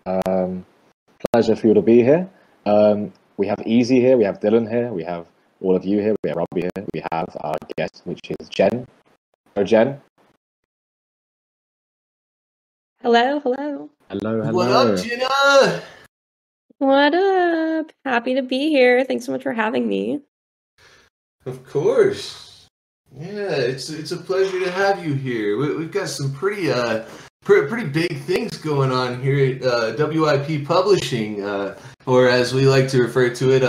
Pleasure for you to be here. We have Easy here, we have Dylan here, we have all of you here, we have Robbie here, we have our guest, which is Jen. Hello, Jen. Hello, hello. Hello, hello. What up, Gina? What up? Happy to be here. Thanks so much for having me. Of course. Yeah, it's a pleasure to have you here. We've got some pretty big things going on here at WIP Publishing, or as we like to refer to it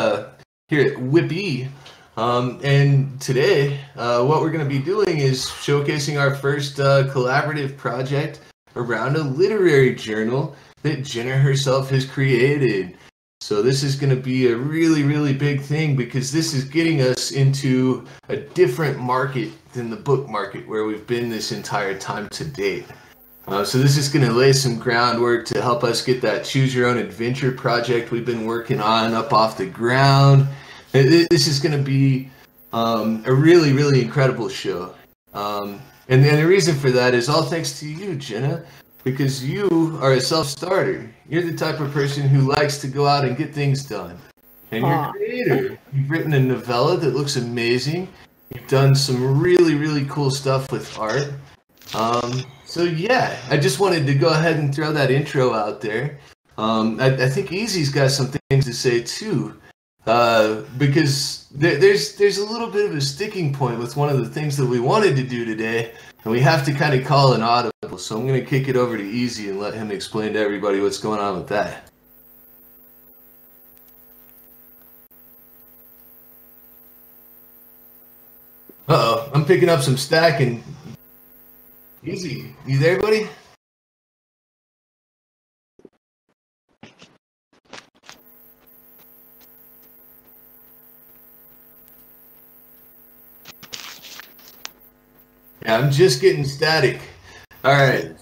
here at WIP. And today, what we're going to be doing is showcasing our first collaborative project around a literary journal that Jenna herself has created. So this is going to be a really, really big thing because this is getting us into a different market than the book market where we've been this entire time to date. So this is going to lay some groundwork to help us get that Choose Your Own Adventure project we've been working on up off the ground. This is going to be a really, really incredible show. And the reason for that is all thanks to you, Jenna, because you are a self-starter. You're the type of person who likes to go out and get things done. And you're a creator. You've written a novella that looks amazing. You've done some really, really cool stuff with art. So yeah, I just wanted to go ahead and throw that intro out there. I think Easy's got some things to say too. Because there's a little bit of a sticking point with one of the things that we wanted to do today, and we have to kind of call an audible. So I'm going to kick it over to Easy and let him explain to everybody what's going on with that. Uh-oh, I'm picking up some stack and... Easy, you there, buddy? Yeah, I'm just getting static. All right.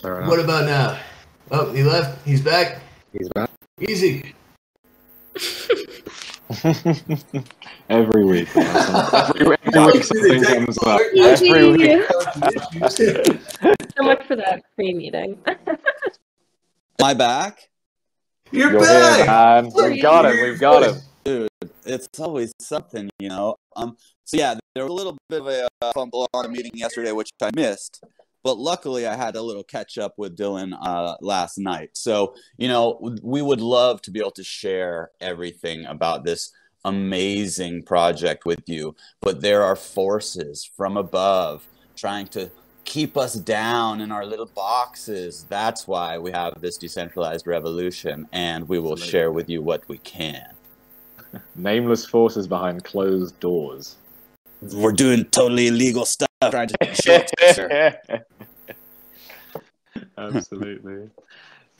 What about now? Oh, he left. He's back. He's back. Easy. Every week. Every week something comes up. Every week. So much for that pre-meeting. Am I back? You're Here, back. man. We've got him. We've got him. Dude, it's always something, you know. So yeah, there was a little bit of a fumble on a meeting yesterday, which I missed. But luckily, I had a little catch up with Dylan last night. So, you know, we would love to be able to share everything about this amazing project with you. But there are forces from above trying to keep us down in our little boxes. That's why we have this decentralized revolution, and we will share with you what we can. Nameless forces behind closed doors. We're doing totally illegal stuff, trying to shit. Absolutely.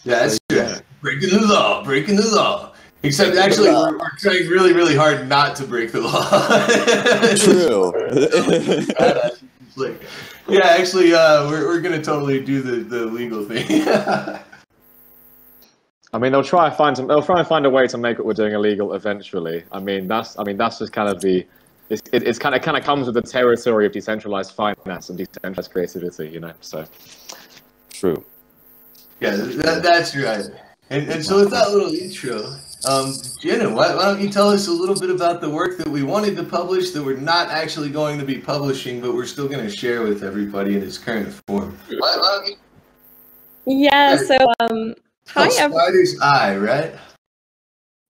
Yeah, that's true. Breaking the law, breaking the law. Except actually, we're trying really, really hard not to break the law. True. Yeah, actually, we're gonna totally do the legal thing. I mean, they'll try and find a way to make what we're doing illegal eventually. I mean, that's just kind of it's kind of comes with the territory of decentralized finance and decentralized creativity, you know. So true. Yeah, that's right. And so with that little intro, Jenna, why don't you tell us a little bit about the work that we wanted to publish that we're not actually going to be publishing, but we're still going to share with everybody in its current form. Yeah. So hi, Spider's Eye, right?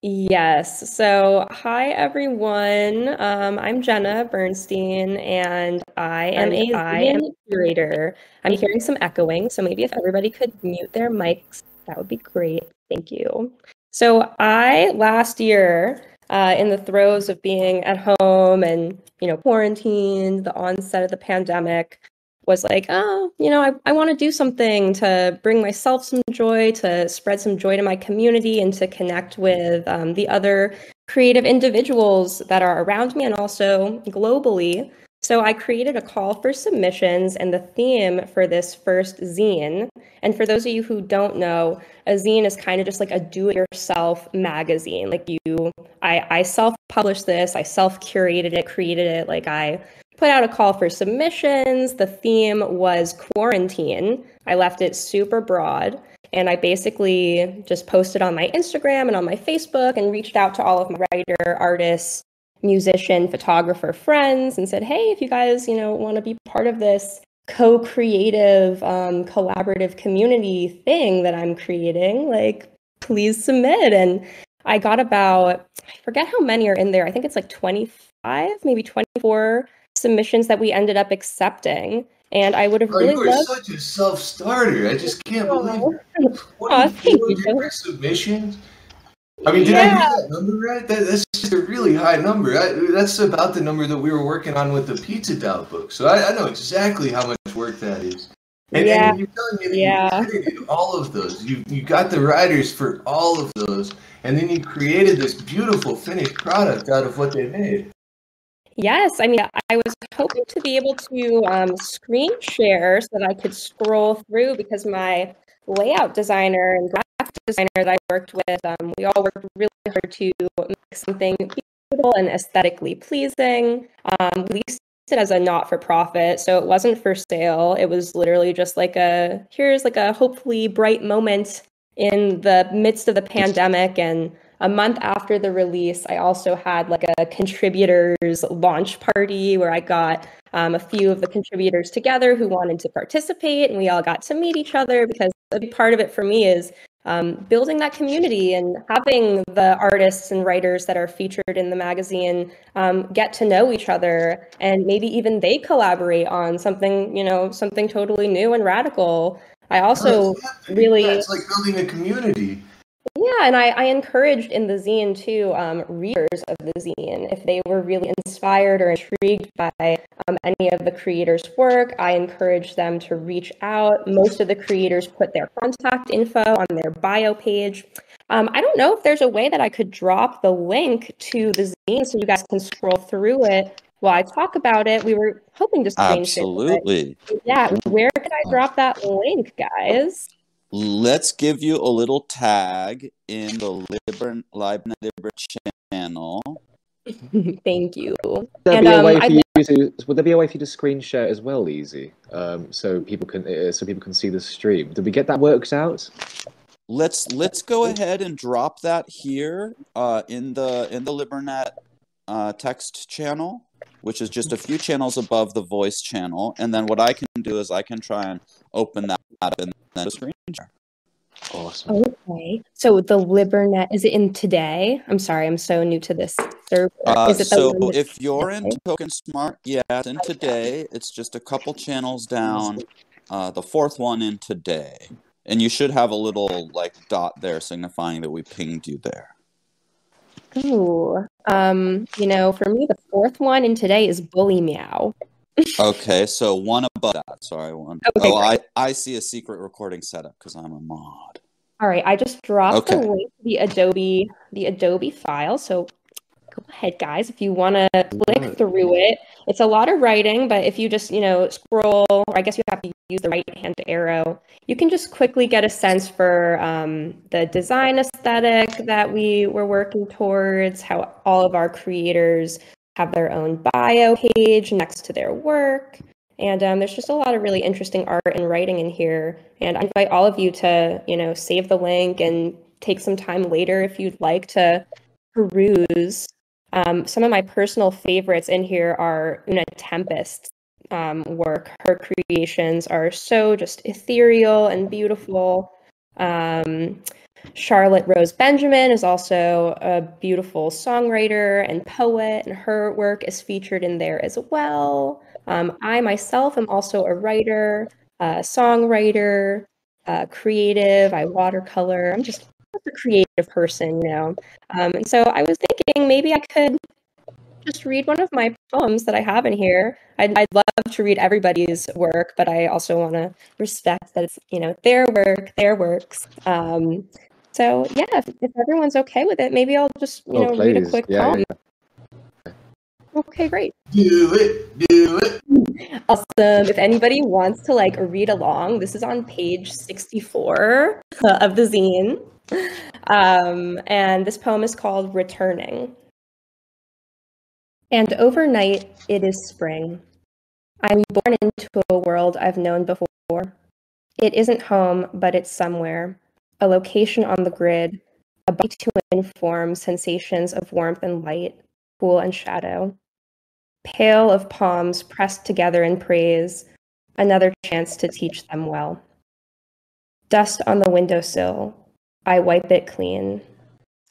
Yes. So, hi everyone. I'm Jenna Bernstein, and I am a curator. I'm hearing some echoing, so maybe if everybody could mute their mics, that would be great. Thank you. So, I last year, in the throes of being at home and quarantined, the onset of the pandemic, was like, oh, I want to do something to bring myself some joy, to spread some joy to my community, and to connect with the other creative individuals that are around me and also globally. So I created a call for submissions and the theme for this first zine. And for those of you who don't know, a zine is kind of just like a do-it-yourself magazine. Like I self-published this, I self-curated it, created it, like I put out a call for submissions. The theme was quarantine. I left it super broad. And I basically just posted on my Instagram and on my Facebook and reached out to all of my writer, artists, musician, photographer friends and said, hey, if you guys, want to be part of this co-creative, collaborative community thing that I'm creating, like, please submit. And I got about, I forget how many are in there. I think it's like 25, maybe 24 submissions that we ended up accepting. And I would have really you are loved... such a self-starter. I just can't believe it. 24 different submissions? I mean, did I hear that number right? That's just a really high number. That's about the number that we were working on with the Pizza Doubt book. So I know exactly how much work that is. And you're telling me that you edited all of those. You got the writers for all of those, and then you created this beautiful finished product out of what they made. Yes, I mean, I was hoping to be able to screen share so that I could scroll through, because my layout designer and graphic designer that I worked with, we all worked really hard to make something beautiful and aesthetically pleasing. We leased it as a not-for-profit, so it wasn't for sale. It was literally just like here's like a hopefully bright moment in the midst of the pandemic. And a month after the release, I also had like a contributors launch party where I got a few of the contributors together who wanted to participate, and we all got to meet each other, because a big part of it for me is building that community and having the artists and writers that are featured in the magazine get to know each other, and maybe even they collaborate on something, something totally new and radical. I also it's like building a community. Yeah, and I encouraged in the zine too, readers of the zine, if they were really inspired or intrigued by any of the creators' work, I encouraged them to reach out. Most of the creators put their contact info on their bio page. I don't know if there's a way that I could drop the link to the zine so you guys can scroll through it while I talk about it. We were hoping to screen share it. Absolutely. Yeah, where could I drop that link, guys? Let's give you a little tag in the Libernet channel. Thank you. Would there be a way for you to screen share as well, easy, so people can see the stream? Did we get that worked out? Let's go ahead and drop that here in the Libernet text channel, which is just a few channels above the voice channel. And then what I can do is I can try and open that up and then a screen share. Awesome. Okay. So the Libernet, is it in today? I'm sorry, I'm so new to this server. Is it so if you're in TokenSmart, yeah, it's in today. It's just a couple channels down. The fourth one in today. And you should have a little like dot there signifying that we pinged you there. Ooh. For me, the fourth one in today is Bully Meow. Okay, so one above that. Sorry, one. Okay, I see a secret recording setup because I'm a mod. All right, I just dropped the link to the Adobe file. So go ahead, guys, if you want to click through it. It's a lot of writing, but if you just, scroll, or I guess you have to use the right hand arrow, you can just quickly get a sense for the design aesthetic that we were working towards, how all of our creators have their own bio page next to their work. And there's just a lot of really interesting art and writing in here. And I invite all of you to, save the link and take some time later if you'd like to peruse. Some of my personal favorites in here are Una Tempest's work. Her creations are so just ethereal and beautiful. Charlotte Rose Benjamin is also a beautiful songwriter and poet, and her work is featured in there as well. I myself am also a writer, songwriter, creative. I watercolor. I'm just a creative person, and so I was thinking maybe I could just read one of my poems that I have in here. I'd love to read everybody's work, but I also want to respect that it's, their work, their works. So yeah, if everyone's okay with it, maybe I'll just, read a quick poem. Yeah. Okay, great. Do it. Awesome. If anybody wants to read along, this is on page 64 of the zine. And this poem is called Returning. And overnight, it is spring. I'm born into a world I've known before. It isn't home, but it's somewhere. A location on the grid, a body to inform sensations of warmth and light, cool and shadow. Pale of palms pressed together in praise, another chance to teach them well. Dust on the windowsill, I wipe it clean.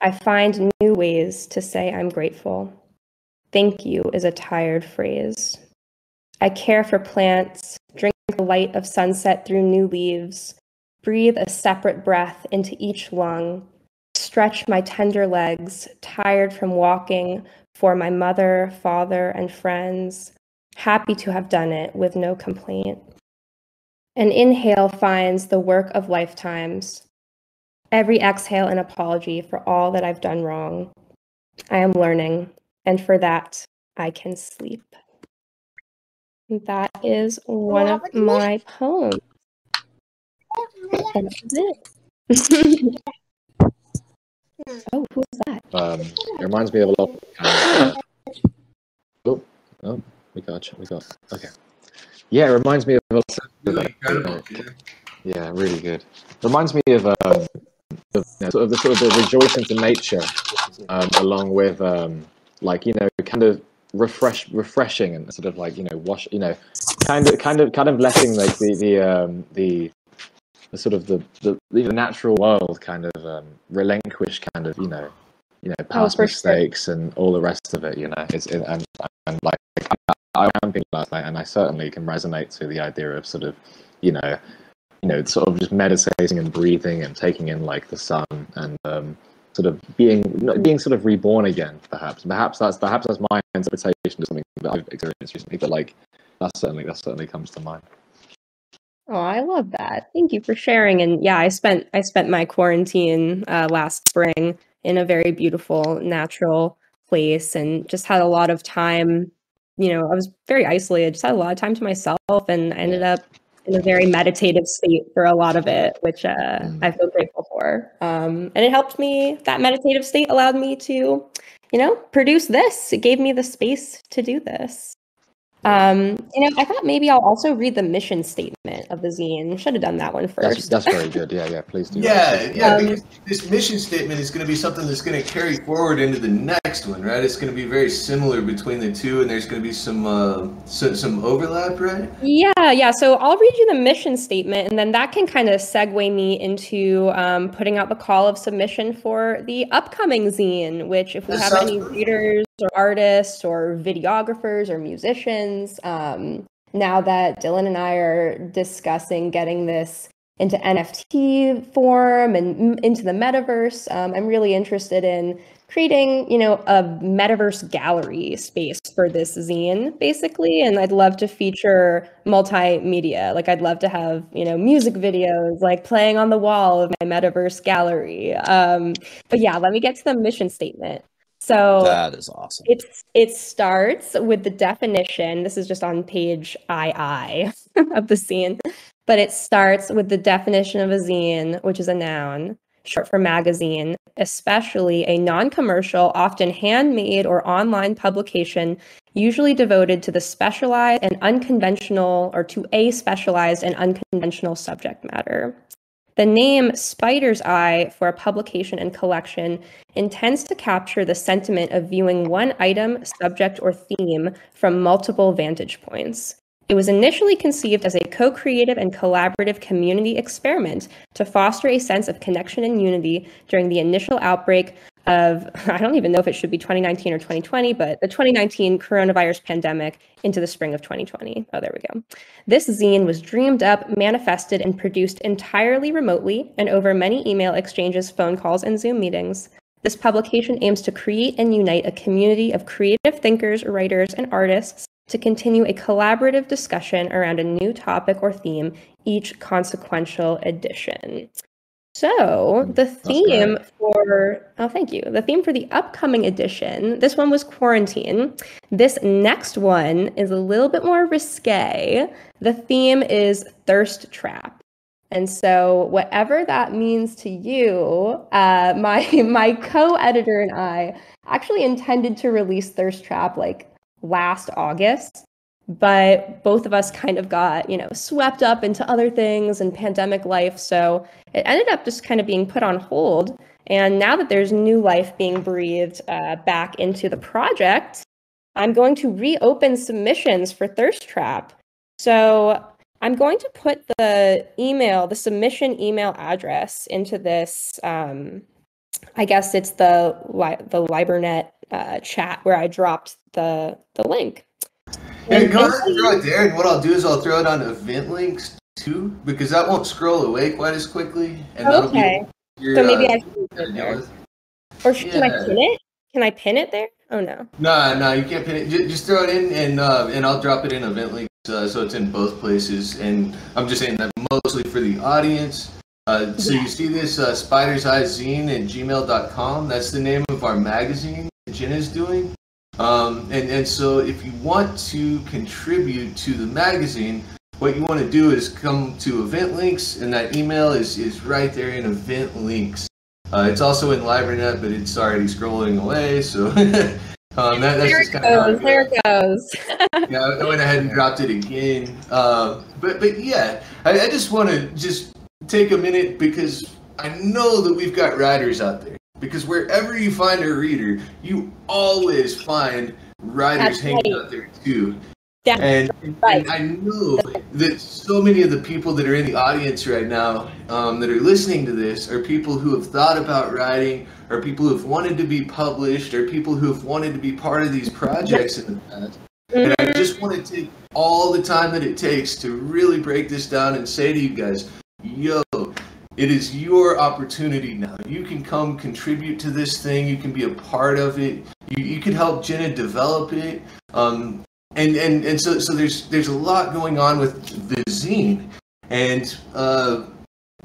I find new ways to say I'm grateful. Thank you is a tired phrase. I care for plants, drink the light of sunset through new leaves, breathe a separate breath into each lung, stretch my tender legs, tired from walking, for my mother, father, and friends, happy to have done it with no complaint. An inhale finds the work of lifetimes. Every exhale an apology for all that I've done wrong. I am learning, and for that, I can sleep. That is one of my poems. And that's it. Oh, who's that? It reminds me of a lot. Oh, we got. Okay. Yeah, it reminds me of a lot. Really incredible. Yeah, really good. Reminds me of sort of the rejoicing to nature, along with like, you know, kind of refreshing and sort of like, you know, wash, you know, kind of letting like the sort of the natural world kind of relinquish kind of, you know past mistakes and all the rest of it, you know. And like I camping last night, and I certainly can resonate to the idea of sort of, you know, sort of just meditating and breathing and taking in like the sun and sort of being sort of reborn again. Perhaps that's my interpretation of something that I've experienced recently. But like that certainly comes to mind. Oh, I love that. Thank you for sharing. And yeah, I spent my quarantine last spring in a very beautiful, natural place, and just had a lot of time. You know, I was very isolated, just had a lot of time to myself, and I ended up in a very meditative state for a lot of it, which I feel grateful for. And it helped me, that meditative state allowed me to, you know, produce this. It gave me the space to do this. You know, I thought maybe I'll also read the mission statement of the zine. Should have done that one first. That's very good. Yeah, please do. Yeah, because this mission statement is going to be something that's going to carry forward into the next one, right? It's going to be very similar between the two, and there's going to be some overlap, right? Yeah. So I'll read you the mission statement, and then that can kind of segue me into putting out the call of submission for the upcoming zine, which if we have any readers or artists or videographers or musicians, now that Dylan and I are discussing getting this into NFT form and into the metaverse, I'm really interested in creating, you know, a metaverse gallery space for this zine, basically. And I'd love to feature multimedia. Like, I'd love to have, you know, music videos like playing on the wall of my metaverse gallery. But yeah, let me get to the mission statement. So that is awesome. It starts with the definition. This is just on page II of the zine, but it starts with the definition of a zine, which is a noun, short for magazine, especially a non-commercial, often handmade or online publication, usually devoted to the specialized and unconventional, or to a specialized and unconventional subject matter. The name Spider's Eye for a publication and collection intends to capture the sentiment of viewing one item, subject, or theme from multiple vantage points. It was initially conceived as a co-creative and collaborative community experiment to foster a sense of connection and unity during the initial outbreak of, I don't even know if it should be 2019 or 2020, but the 2019 coronavirus pandemic into the spring of 2020. Oh, there we go. This zine was dreamed up, manifested, and produced entirely remotely and over many email exchanges, phone calls, and Zoom meetings. This publication aims to create and unite a community of creative thinkers, writers, and artists to continue a collaborative discussion around a new topic or theme each consequential edition. So the theme for, thank you. The theme for the upcoming edition, this one was quarantine. This next one is a little bit more risque. The theme is thirst trap. And so whatever that means to you, my co-editor and I actually intended to release Thirst Trap like last August. but both of us kind of got, swept up into other things and pandemic life. So it ended up just kind of being put on hold. And now that there's new life being breathed back into the project, I'm going to reopen submissions for Thirst Trap. So I'm going to put the submission email address into this. I guess it's the Libernet chat where I dropped the link. Yeah, go ahead and throw it there, and what I'll do is I'll throw it on event links too, because that won't scroll away quite as quickly. And that'll be so maybe I should put it there. Or can I pin it? Can I pin it there? Oh no. No, you can't pin it. Just throw it in, and I'll drop it in event links, so it's in both places. And I'm just saying that mostly for the audience. So you see this Spider's Eye Zine at gmail.com. That's the name of our magazine that Jenna's doing. And so if you want to contribute to the magazine, what you want to do is come to event links, and that email is right there in event links. It's also in Libernet, but it's already scrolling away, so that's just kind of there it goes. Yeah, I went ahead and dropped it again. But yeah, I just want to just take a minute, because I know that we've got writers out there. Because wherever you find a reader, you always find writers hanging out there too. And I know that so many of the people that are in the audience right now that are listening to this are people who have thought about writing, or people who have wanted to be published, or people who have wanted to be part of these projects in the past. And I just want to take all the time that it takes to really break this down and say to you guys, yo, it is your opportunity now. You can come contribute to this thing. You can be a part of it. You can help Jenna develop it. And so there's a lot going on with the zine. And I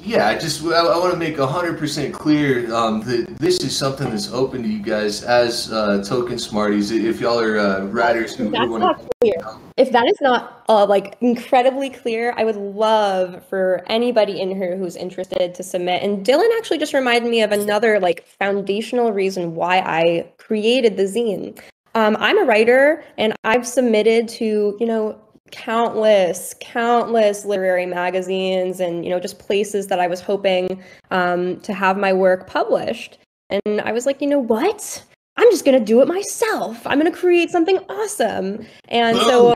want to make 100% clear that this is something that's open to you guys as TokenSmarties. If y'all are writers who want to. If that is not incredibly clear, I would love for anybody in here who's interested to submit. And Dylan actually just reminded me of another foundational reason why I created the zine. I'm a writer, and I've submitted to countless literary magazines and just places that I was hoping to have my work published. And I was like, you know what? I'm just going to do it myself. I'm going to create something awesome. And so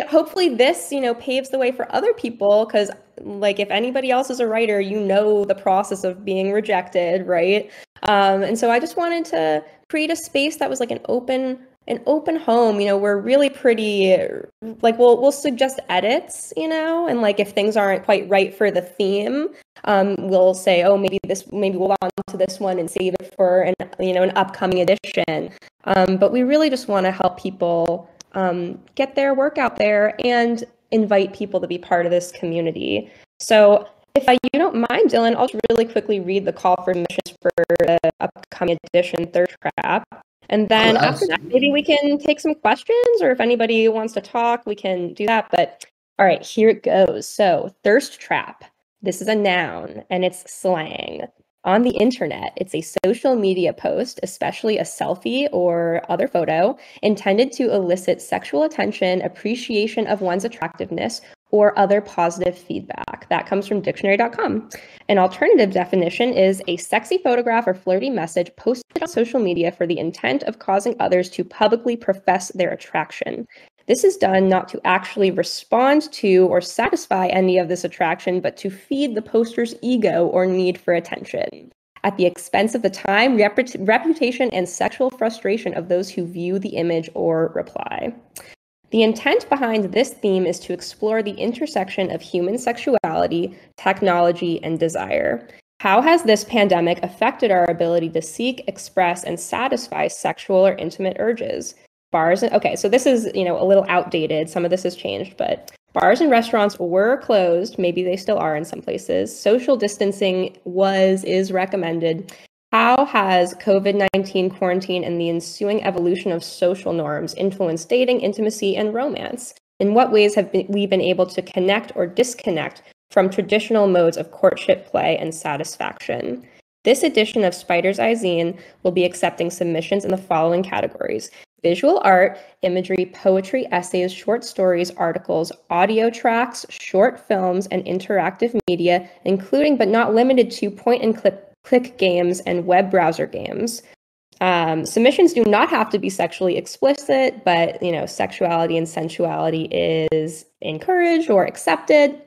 hopefully this, paves the way for other people, because if anybody else is a writer, the process of being rejected, right? And so I just wanted to create a space that was an open home. We're really pretty, we'll suggest edits, and if things aren't quite right for the theme, we'll say, oh, maybe we'll on to this one and save it for an upcoming edition. But we really just want to help people get their work out there and invite people to be part of this community. So if you don't mind, Dylan, I'll just really quickly read the call for submissions for the upcoming edition, Thirst Trap. And then after that, maybe we can take some questions, or if anybody wants to talk, we can do that. But all right, here it goes. So Thirst Trap, this is a noun and it's slang. On the internet, it's a social media post, especially a selfie or other photo, intended to elicit sexual attention, appreciation of one's attractiveness, or other positive feedback. That comes from dictionary.com. An alternative definition is a sexy photograph or flirty message posted on social media for the intent of causing others to publicly profess their attraction. This is done not to actually respond to or satisfy any of this attraction, but to feed the poster's ego or need for attention, at the expense of the time, reputation, and sexual frustration of those who view the image or reply. The intent behind this theme is to explore the intersection of human sexuality, technology, and desire. How has this pandemic affected our ability to seek, express, and satisfy sexual or intimate urges? Okay, so this is, a little outdated. Some of this has changed, but bars and restaurants were closed. Maybe they still are in some places. Social distancing is recommended. How has COVID-19 quarantine and the ensuing evolution of social norms influenced dating, intimacy, and romance? In what ways have we been able to connect or disconnect from traditional modes of courtship, play, and satisfaction? This edition of Spider's Eye Zine will be accepting submissions in the following categories: visual art, imagery, poetry, essays, short stories, articles, audio tracks, short films, and interactive media, including but not limited to point-and-click games and web browser games. Submissions do not have to be sexually explicit, but sexuality and sensuality is encouraged or accepted.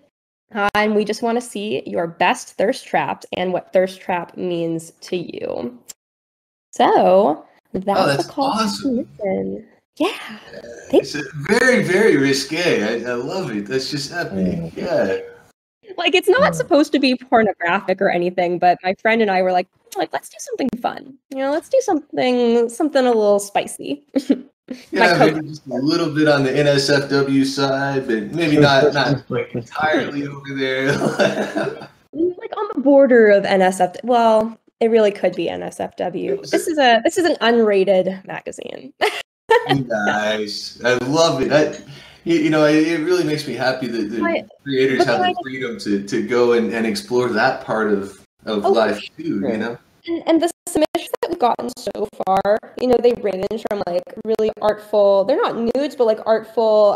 And we just want to see your best thirst traps and what thirst trap means to you. So that's the call to submission. Yeah. It's very, very risque. I love it. That's just epic. Yeah. Like, it's not supposed to be pornographic or anything, but my friend and I were like, let's do something fun. Let's do something a little spicy. Yeah, maybe just a little bit on the NSFW side, but maybe not like entirely over there. Like on the border of NSFW. Well, it really could be NSFW. This is an unrated magazine. Nice. I love it. It really makes me happy that the creators have the freedom to go and explore that part of life too, sure. And the submissions that we've gotten so far, they range from like really artful, they're not nudes, but like artful,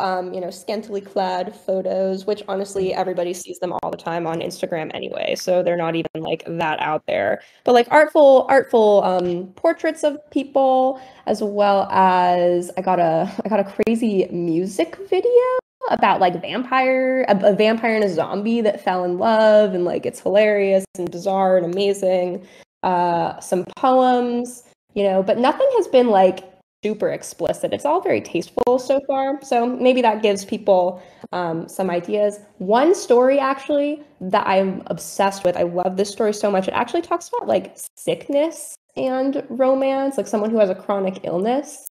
scantily clad photos, which honestly everybody sees them all the time on Instagram anyway, so they're not even like that out there. But like artful portraits of people, as well as I got a crazy music video about like a vampire and a zombie that fell in love, and like it's hilarious and bizarre and amazing. Some poems, but nothing has been like super explicit. It's all very tasteful so far. So maybe that gives people some ideas. One story actually that I'm obsessed with, I love this story so much. It actually talks about like sickness and romance, like someone who has a chronic illness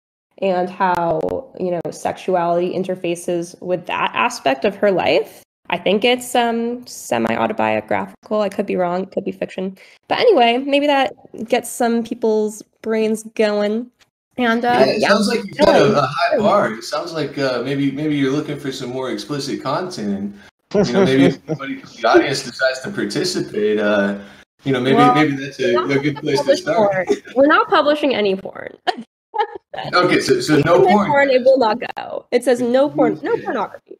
and how, sexuality interfaces with that aspect of her life. I think it's semi-autobiographical. I could be wrong. It could be fiction. But anyway, maybe that gets some people's brains going. And it sounds like you've got a high bar. It sounds like maybe you're looking for some more explicit content. And maybe if somebody from the audience decides to participate, maybe that's a good place to start. We're not publishing any porn. Okay, so no porn. It will not go. It says no porn, no pornography.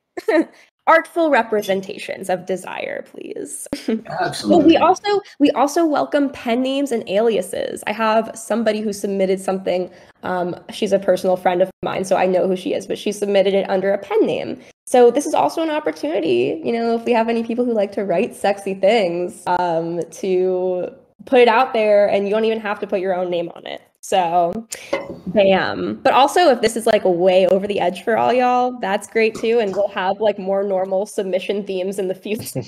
Artful representations of desire, please. Absolutely. Well, we also welcome pen names and aliases. I have somebody who submitted something. She's a personal friend of mine, so I know who she is, but she submitted it under a pen name. So this is also an opportunity, if we have any people who like to write sexy things, to put it out there, and you don't even have to put your own name on it. So, bam. But also, if this is like way over the edge for all y'all, that's great too. And we'll have like more normal submission themes in the future.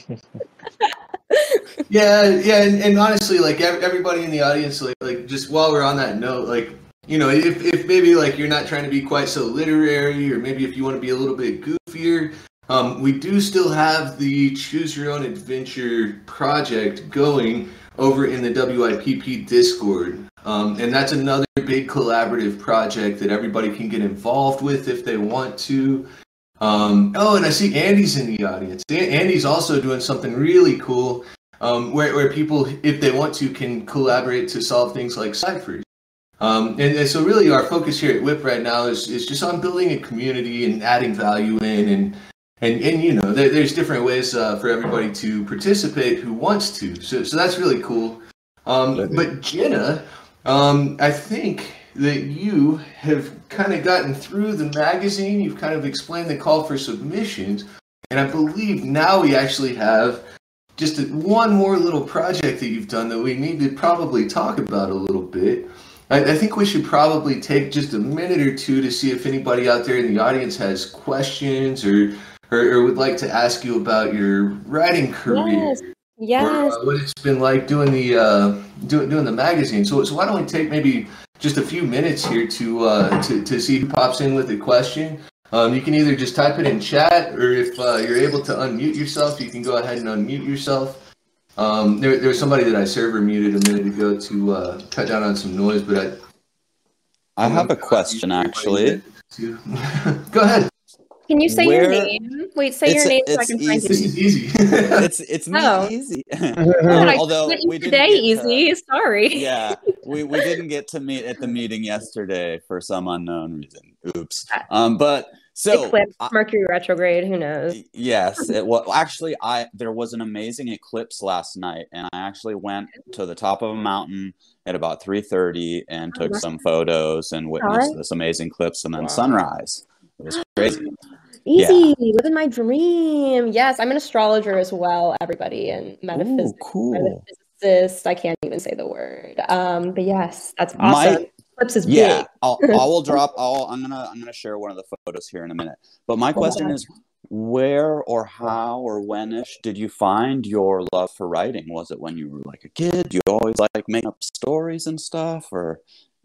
Yeah. And honestly, like everybody in the audience, like just while we're on that note, like, if maybe like you're not trying to be quite so literary, or maybe if you want to be a little bit goofier, we do still have the Choose Your Own Adventure project going over in the WIPP Discord. And that's another big collaborative project that everybody can get involved with if they want to. And I see Andy's in the audience. Andy's also doing something really cool, where people, if they want to, can collaborate to solve things like ciphers. And so really our focus here at WIP right now is just on building a community and adding value in, and there's different ways for everybody to participate who wants to. So that's really cool. But Jenna, I think that you have kind of gotten through the magazine. You've kind of explained the call for submissions. And I believe now we actually have just one more little project that you've done that we need to probably talk about a little bit. I think we should probably take just a minute or two to see if anybody out there in the audience has questions or would like to ask you about your writing career. Yes. Or what it's been like doing the magazine. So why don't we take maybe just a few minutes here to see who pops in with a question. You can either just type it in chat, or if you're able to unmute yourself, you can go ahead and unmute yourself. There was somebody that I server muted a minute ago to cut down on some noise, but I have a question actually. Go ahead. Can you say your name? Wait, say your name so I can find you. This is easy. It's me, easy. Oh, Although we today easy. Sorry. Yeah, we didn't get to meet at the meeting yesterday for some unknown reason. Oops. But so eclipse, Mercury retrograde, who knows? Yes, actually there was an amazing eclipse last night, and I actually went to the top of a mountain at about 3:30 and took some photos and witnessed this amazing eclipse and then sunrise. It was crazy. Easy, living my dream. Yes, I'm an astrologer as well, everybody, and metaphysics. Cool. Metaphysicist. I can't even say the word. But yes, that's awesome. Eclipse is big. I'm gonna share one of the photos here in a minute. But my question is, where or how or when-ish did you find your love for writing? Was it when you were like a kid? You always like making up stories and stuff, or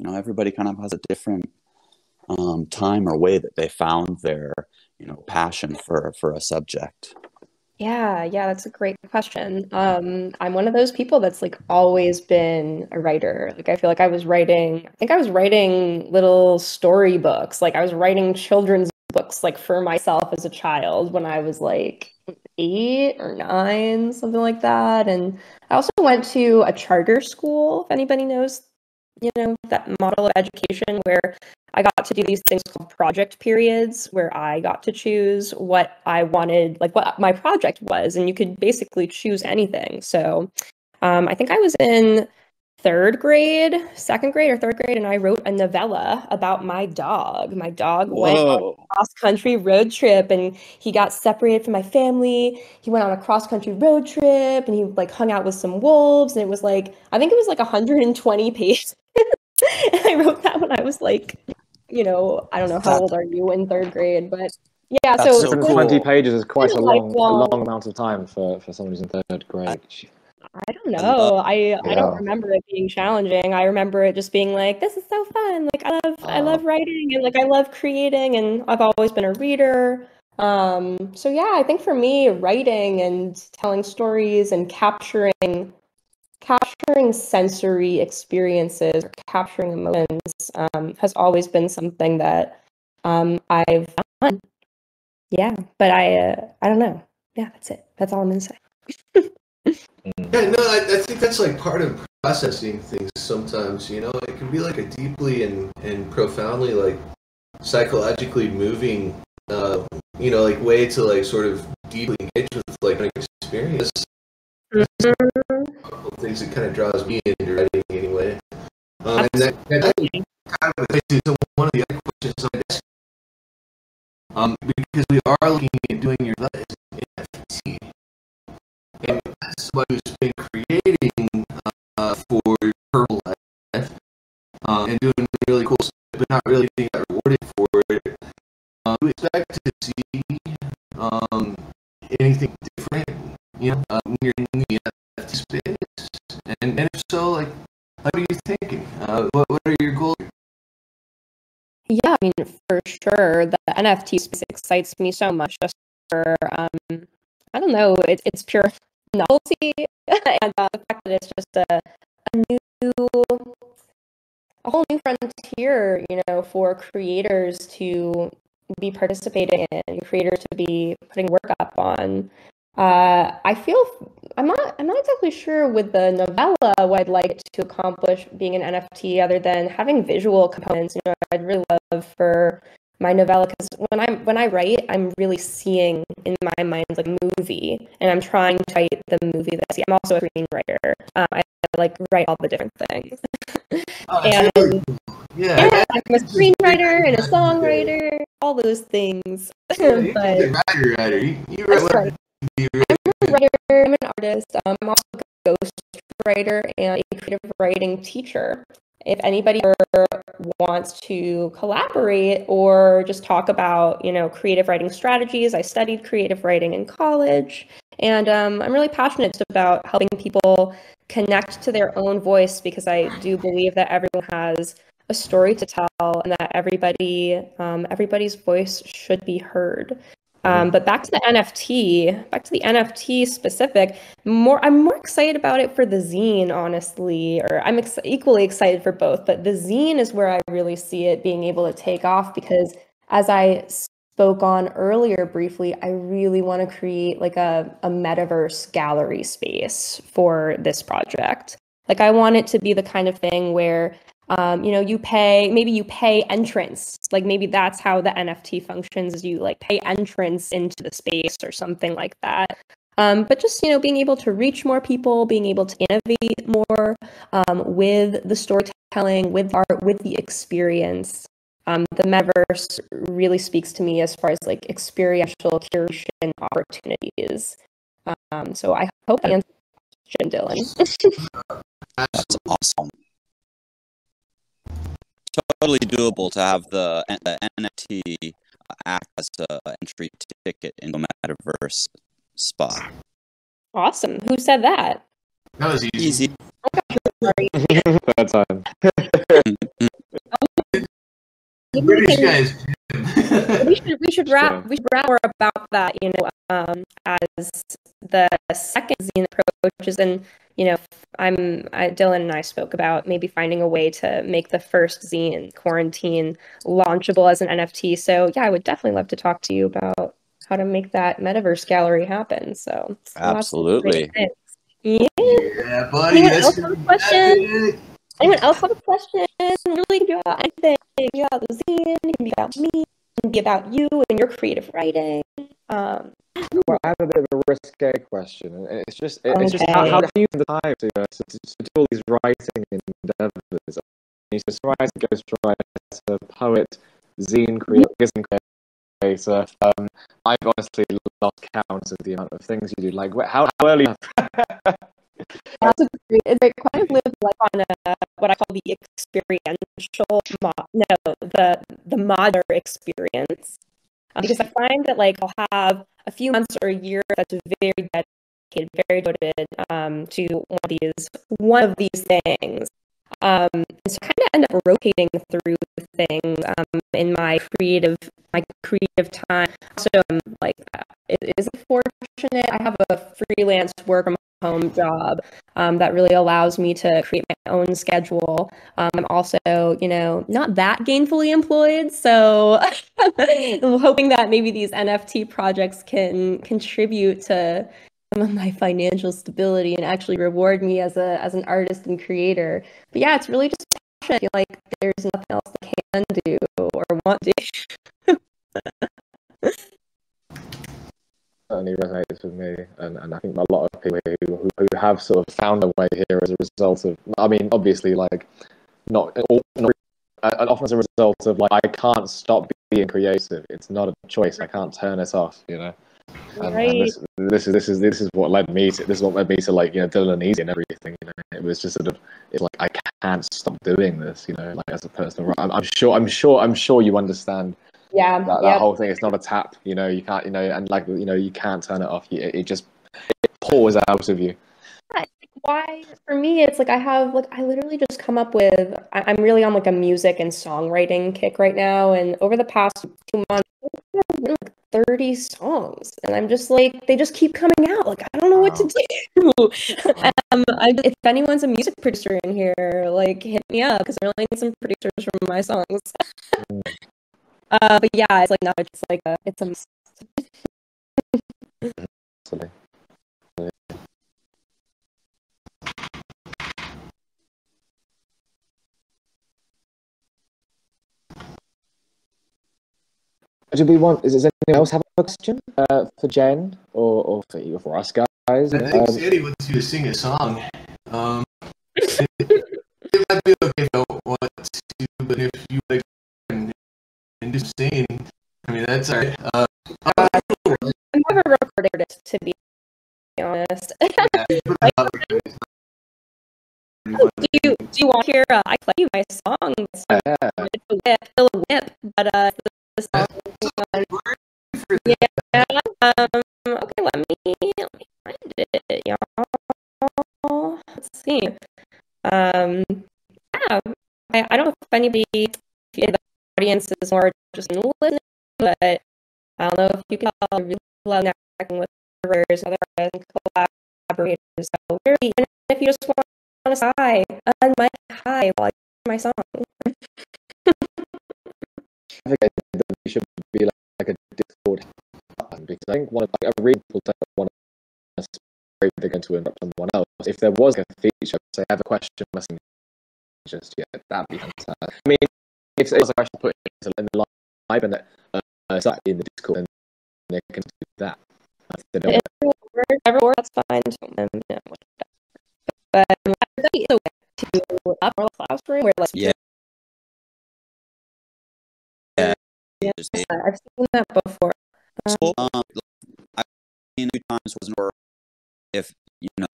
everybody kind of has a different time or way that they found their passion for a subject. Yeah, that's a great question. I'm one of those people that's like always been a writer. Like I feel like I was writing little storybooks. Like I was writing children's books like for myself as a child when I was like 8 or 9, something like that. And I also went to a charter school, if anybody knows, that model of education where I got to do these things called project periods, where I got to choose what I wanted, like what my project was, and you could basically choose anything. So I think I was in second grade or third grade, and I wrote a novella about my dog. My dog went on a cross-country road trip, and he got separated from my family. He went on a cross-country road trip, and he like hung out with some wolves, and it was like, I think it was like 120 pages. And I wrote that when I was like, I don't know, how old are you in third grade? But yeah, so cool. 20 pages is quite a long amount of time for someone who's in third grade. I don't know. I don't remember it being challenging. I remember it just being like, this is so fun. Like I love writing, and like I love creating, and I've always been a reader. So yeah, I think for me, writing and telling stories and capturing sensory experiences or capturing emotions has always been something that I've done. Yeah, but I don't know. Yeah, that's it. That's all I'm gonna say. Yeah, no, I think that's like part of processing things sometimes, it can be like a deeply and profoundly like psychologically moving, like way to like sort of deeply engage with like an experience. Things that kind of draws me into writing anyway. And that kind of relates to one of the other questions on this. Because we are looking at doing your life as an NFT. And as somebody who's been creating for Purple Life and doing really cool stuff, but not really being got rewarded for it, do we expect to see anything different, when you're in the NFT space? And if so, like, what are you thinking? What are your goals? Yeah, I mean, for sure, the NFT space excites me so much just for, I don't know, it's pure novelty, and the fact that it's just a whole new frontier, for creators to be participating in, creators to be putting work up on. I feel I'm not exactly sure with the novella what I'd like to accomplish being an NFT other than having visual components. I'd really love for my novella, because when I write, I'm really seeing in my mind like a movie, and I'm trying to write the movie that I see. I'm also a screenwriter. I like write all the different things. And yeah, I'm a screenwriter and a songwriter, all those things. You're a writer. You write. I'm a writer, I'm an artist, I'm also a ghostwriter and a creative writing teacher. If anybody ever wants to collaborate or just talk about, creative writing strategies, I studied creative writing in college, and I'm really passionate about helping people connect to their own voice, because I do believe that everyone has a story to tell, and that everybody's voice should be heard. But back to the NFT specific, I'm more excited about it for the zine, honestly, or I'm equally excited for both, but the zine is where I really see it being able to take off, because as I spoke on earlier briefly, I really want to create like a metaverse gallery space for this project. Like I want it to be the kind of thing where you know, you pay entrance. Like maybe that's how the NFT functions, is you like pay entrance into the space or something like that. But just, you know, being able to reach more people, being able to innovate more with the storytelling, with art, with the experience. The metaverse really speaks to me as far as like experiential curation opportunities. So I hope I answered the question, Dylan. That's awesome. Totally doable to have the NFT act as an entry ticket into a metaverse spot. Awesome. Who said that? That was easy. Sorry. That's fine. British guys. we should rap more about that, you know, as the second zine approaches. And you know, Dylan and I spoke about maybe finding a way to make the first zine, Quarantine, launchable as an NFT. So yeah, I would definitely love to talk to you about how to make that metaverse gallery happen. So absolutely. Yeah, buddy. Anyone else have a question? Really, can be about anything. It can be about the zine. It can be about me. It can be about you and your creative writing. Well, I have a bit of a risque question. It's just how do you find the time to do all these writing endeavors? You just write, ghostwriter, poet, zine creator. I've honestly lost count of the amount of things you do. Like, how early? That's a great kind of live life on what I call the experiential the modder experience. Because I find that like I'll have a few months or a year that's very dedicated, very devoted to one of these things. And so I kind of end up rotating through things in my creative time. So I'm like, it is fortunate. I have a freelance work from home job that really allows me to create my own schedule. I'm also, you know, not that gainfully employed, so I'm hoping that maybe these NFT projects can contribute to some of my financial stability and actually reward me as an artist and creator. But yeah, it's really just passion. I feel like there's nothing else I can do or want to do. Certainly resonates with me, and I think a lot of people who have sort of found their way here as a result of, I mean, obviously, like, not often as a result of, like, I can't stop being creative. It's not a choice. I can't turn it off, you know. And this is what led me to like, you know, Dylan Easy and everything. You know, it was just sort of, it's like I can't stop doing this. You know, like as a personal, I'm sure you understand. Yeah, that whole thing. It's not a tap. You know, you can't. You know, and like, you know, you can't turn it off. It just pours out of you. Why for me it's like I literally just come up with, I'm really on like a music and songwriting kick right now, and over the past 2 months I've written like 30 songs, and I'm just like, they just keep coming out, like I don't know what to do. If anyone's a music producer in here, like hit me up, because I really need some producers for my songs. But yeah, it's like, no, it's like it's a Do we want? Does anyone else have a question for Jen or for you, for us guys? I think Sandy wants you to sing a song. It might be okay if I want to, but if you like and just sing, I mean that's alright. I'm more of a recording artist, to be honest. Do you want to hear? I play you my song. It's still a whip, but the song. Yeah. Okay, let me find it, y'all. Let's see. Yeah. I don't know if anybody, if the audience is more just listening, but I don't know if you can tell, I really love networking with others, other artists, and collaborators. So really, and if you just want to say hi while I do my song. I think there should be like a Discord button, because I think one of, like, a real people don't want to worried they're going to interrupt someone else. If there was a feature, say, I have a question, mustn't just yet, that'd be fantastic. I mean, if there's a question put in the live and in the Discord, then they can do that. Everywhere, that's fine. But it's a way to up our classroom where, like, yeah. I've seen that before. So, I've seen a few times where if you know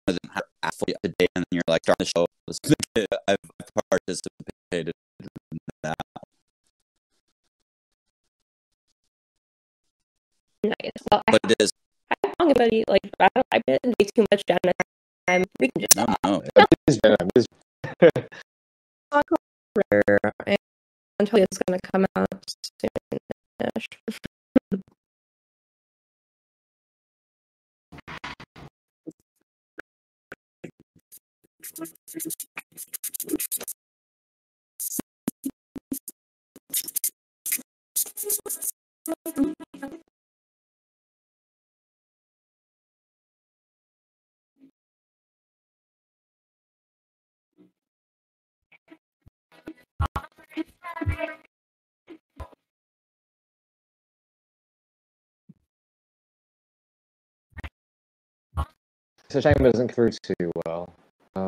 them have fully up to date and you're like starting to show, I've participated in that. Nice. Well, but it is. I'm wrong, buddy. Like, I didn't way too much down time. We can just no. Until it's gonna come out soon. It's a shame it doesn't through too well. I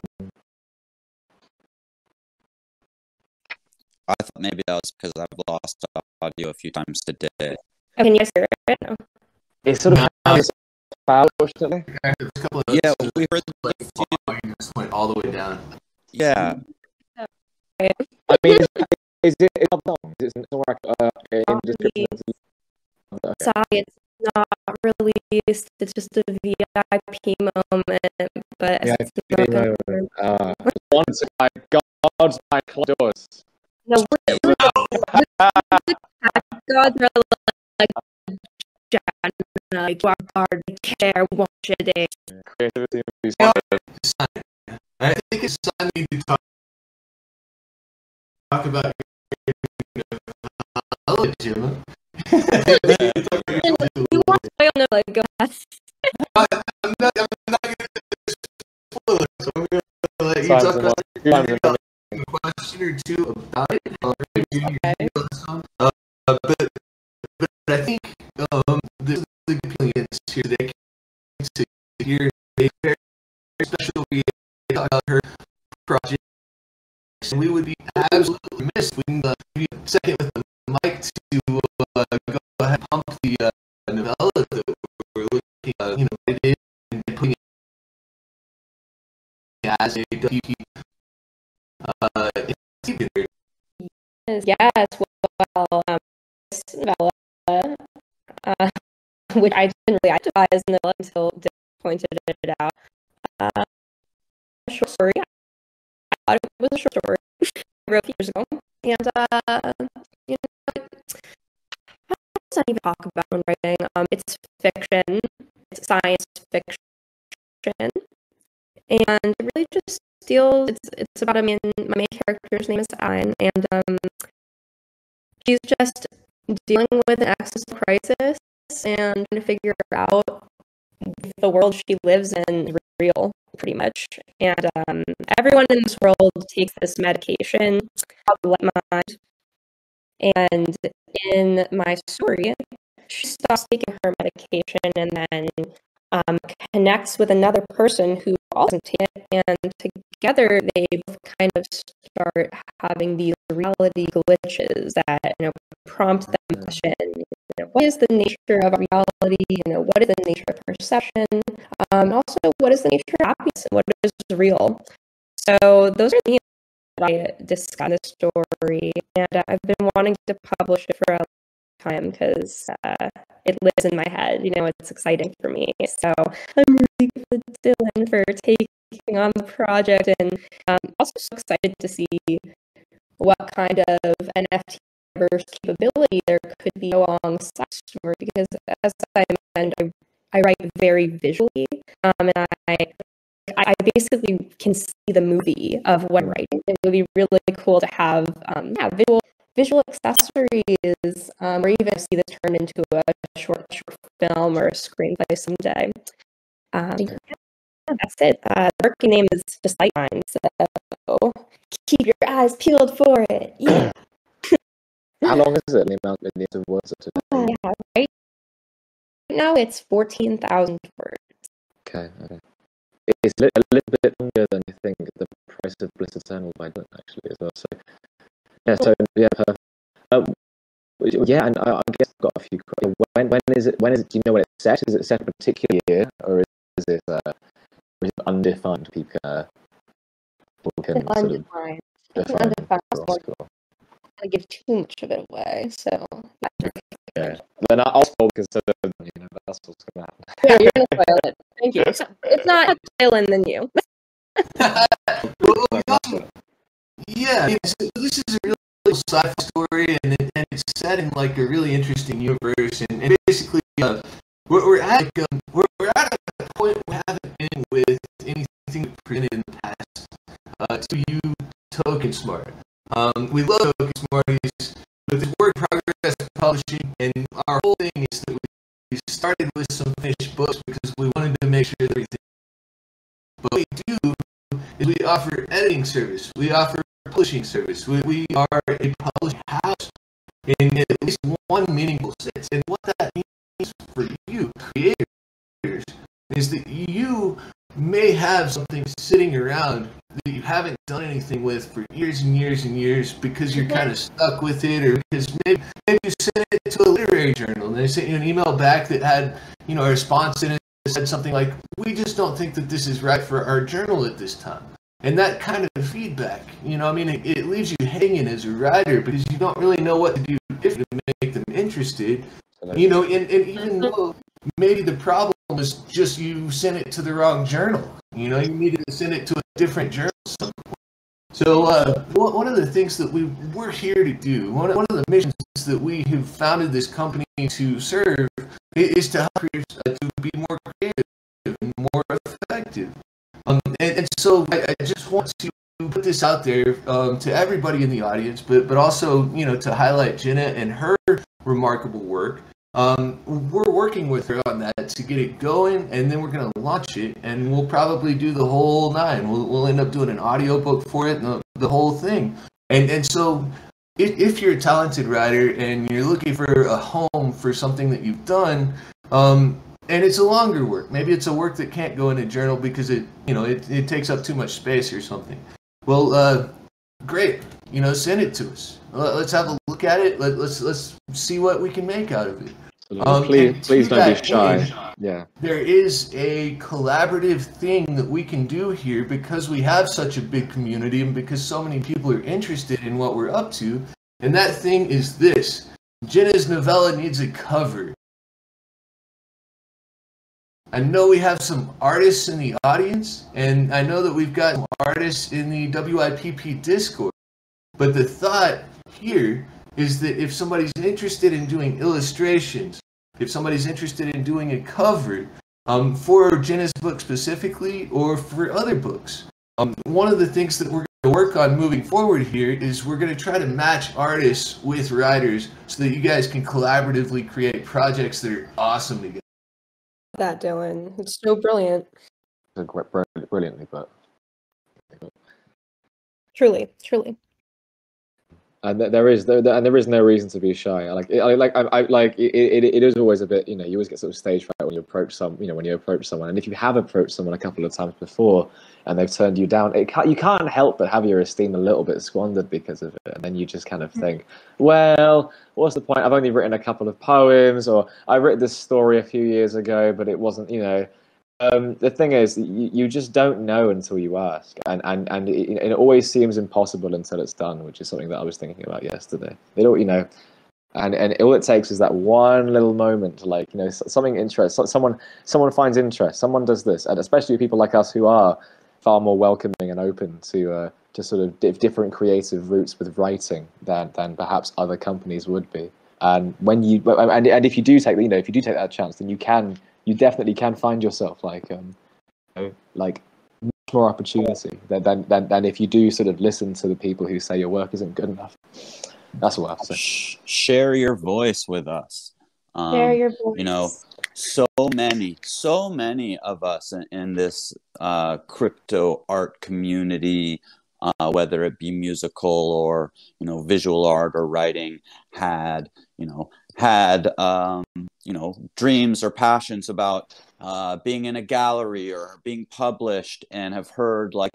thought maybe that was because I've lost audio a few times today. Oh, can you guys hear it now? It's sort of foul, unfortunately. Yeah, we heard like volume just went all the way down. Yeah. I mean, is it not long? Is it not in description? Okay. Sorry, it's not released. It's just a VIP moment, but Yeah, once by God's my doors. No, God's like like hard care watch a day. Creativity. I think it's time we need to talk about Jim. You want to know, like, go ahead. I'm not going to spoil it, so I'm going to let you talk about a question or two about it. But I think this is the good feeling here today to hear a very special talk about her project. And we would be absolutely remiss if we didn't give you a second with the mic to go ahead and pump the novella that we're looking it is and putting it as a WP. Yes, well, this novella, which I didn't really identify as a novella until Dick pointed it out. A short story. I thought it was a short story I wrote a few years ago, and how does I even talk about when writing? It's fiction, it's science fiction, and it really just deals. It's about my main character's name is Alan, and she's just dealing with an existential crisis and trying to figure out if the world she lives in is real, pretty much. And everyone in this world takes this medication called Libernet. And in my story, she stops taking her medication and then connects with another person who also takes it, and together they both kind of start having these reality glitches that prompt them to question, what is the nature of reality? What is the nature of perception? And also, what is the nature of happiness and what is real? So those are the that I discuss in this story, and I've been wanting to publish it for a long time because it lives in my head. It's exciting for me. So I'm really good to Dylan for taking on the project, and also so excited to see what kind of NFT capability there could be alongside the story, because as I mentioned, I write very visually, and I basically can see the movie of what I'm writing. It would be really cool to have visual accessories, or even see this turned into a short film or a screenplay someday. Yeah, that's it. The working name is just like mine, so keep your eyes peeled for it. Yeah. How long is it? The amount of words up to date? Yeah, right now it's 14,000 words. Okay. It's a little bit longer than I think the price of Bliss Eternal by Dylan actually as well. So yeah, perfect. Yeah, and I guess I've got a few questions. When is it? Do you know when it's set? Is it set a particular year, or is it undefined? People can sort of Undefined. define Undefined. I across don't school. want to give too much of it away, so. Yeah. Then I'll spoil because that's what's going to happen. Yeah, you're gonna spoil it. Thank you. It's not Dylan than you. Yeah, so this is a really sci-fi story, and it's set in like a really interesting universe, and basically we're at a point we haven't been with anything printed in the past. To you, TokenSmart. We love TokenSmarties, but the work in progress publishing, and our whole thing is that we started with some finished books because we wanted to make sure that everything. But what we do is we offer editing service, we offer publishing service. We are a publishing house in at least one meaningful sense. And what that means for you, creators, is that you may have something sitting around that you haven't done anything with for years and years and years because you're kind of stuck with it, or because maybe you sent it to a literary journal and they sent you an email back that had, a response in it that said something like, "We just don't think that this is right for our journal at this time." And that kind of feedback, it leaves you hanging as a writer because you don't really know what to do to make them interested. And even though maybe the problem is just you sent it to the wrong journal, you needed to send it to a different journal at some point. So one of the things that we're here to do, one of the missions that we have founded this company to serve is to help creators to be more creative and more effective. And so I just want to put this out there to everybody in the audience, but also, to highlight Jenna and her remarkable work. We're working with her on that to get it going, and then we're going to launch it, and we'll probably do the whole nine. We'll end up doing an audiobook for it, and the whole thing. And so if you're a talented writer and you're looking for a home for something that you've done, and it's a longer work. Maybe it's a work that can't go in a journal because it takes up too much space or something. Well, great. Send it to us. Let's have a look at it. Let's see what we can make out of it. Please don't be shy. Yeah. There is a collaborative thing that we can do here because we have such a big community and because so many people are interested in what we're up to. And that thing is this. Jenna's novella needs a cover. I know we have some artists in the audience, and I know that we've got some artists in the WIPP Discord. But the thought here is that if somebody's interested in doing illustrations, if somebody's interested in doing a cover for Jenna's book specifically or for other books, one of the things that we're going to work on moving forward here is we're going to try to match artists with writers so that you guys can collaboratively create projects that are awesome together. That Dylan, it's so brilliant. Brilliantly put. Truly. And there is no reason to be shy. It is always a bit, you always get sort of stage fright when you approach someone, and if you have approached someone a couple of times before and they've turned you down, you can't help but have your esteem a little bit squandered because of it, and then you just kind of think, well, what's the point? I've only written a couple of poems, or I wrote this story a few years ago, but it wasn't, the thing is, you just don't know until you ask, and it always seems impossible until it's done, which is something that I was thinking about yesterday. And all it takes is that one little moment, something interesting. Someone finds interest. Someone does this, and especially people like us who are far more welcoming and open to sort of different creative routes with writing than perhaps other companies would be. And when if you do take that chance, then you definitely can find yourself like much more opportunity than if you do sort of listen to the people who say your work isn't good enough. That's what I have to say. Share your voice with us. Share your voice. so many of us in this crypto art community, whether it be musical or visual art or writing, had dreams or passions about being in a gallery or being published, and have heard like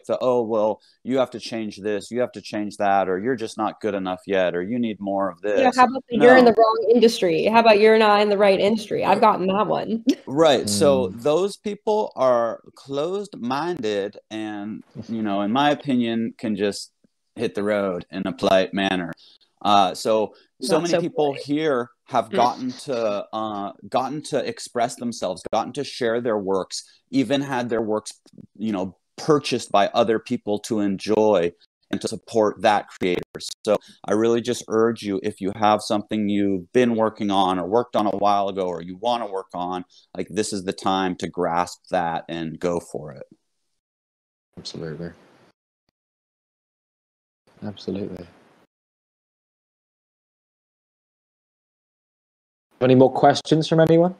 you have to change this, you have to change that, or you're just not good enough yet, or you need more of this. Yeah, how about you're in the wrong industry? How about you're not in the right industry? I've gotten that one. Right. So those people are closed-minded and, in my opinion, can just hit the road in a polite manner. So many people here have gotten to express themselves, gotten to share their works, even had their works, purchased by other people to enjoy and to support that creator. So I really just urge you, if you have something you've been working on or worked on a while ago, or you want to work on, like, this is the time to grasp that and go for it. Absolutely. Absolutely. Any more questions from anyone?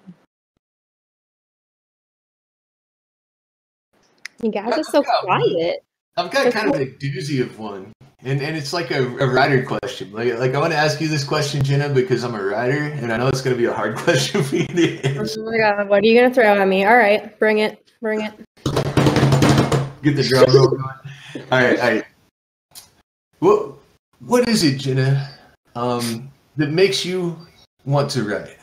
You guys are so quiet. I've got kind of a doozy of one, and it's like a writer question. Like I want to ask you this question, Jenna, because I'm a writer, and I know it's going to be a hard question for you to answer. Oh my god, what are you going to throw at me? All right, bring it. Get the drum roll going. All right. What is it, Jenna, that makes you want to write?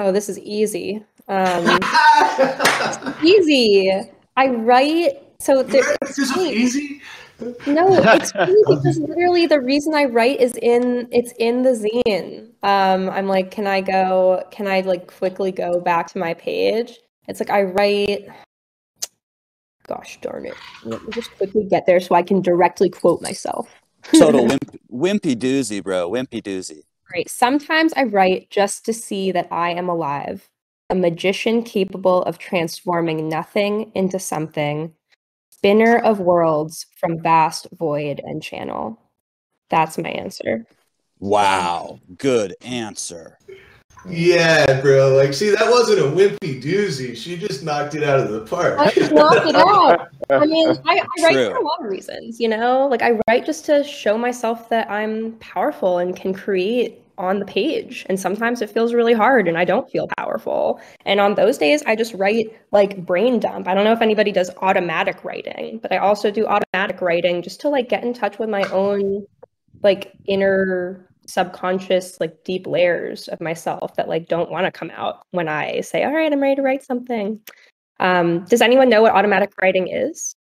Oh, this is easy. Easy. I write. So this is easy. No, it's funny because literally the reason I write is in the zine. I'm like, can I like quickly go back to my page? It's like I write. Gosh darn it! Let me just quickly get there so I can directly quote myself. Total wimpy doozy, bro. Wimpy doozy. Right. Sometimes I write just to see that I am alive, a magician capable of transforming nothing into something, spinner of worlds from vast void and channel. That's my answer. Wow. Good answer. Yeah, bro. Like, see, that wasn't a wimpy doozy. She just knocked it out of the park. I just knocked it out. I mean, I write for a lot of reasons, Like, I write just to show myself that I'm powerful and can create on the page. And sometimes it feels really hard and I don't feel powerful. And on those days, I just write like brain dump. I don't know if anybody does automatic writing, but I also do automatic writing just to like get in touch with my own like inner subconscious, like deep layers of myself that like don't want to come out when I say, all right, I'm ready to write something. Does anyone know what automatic writing is?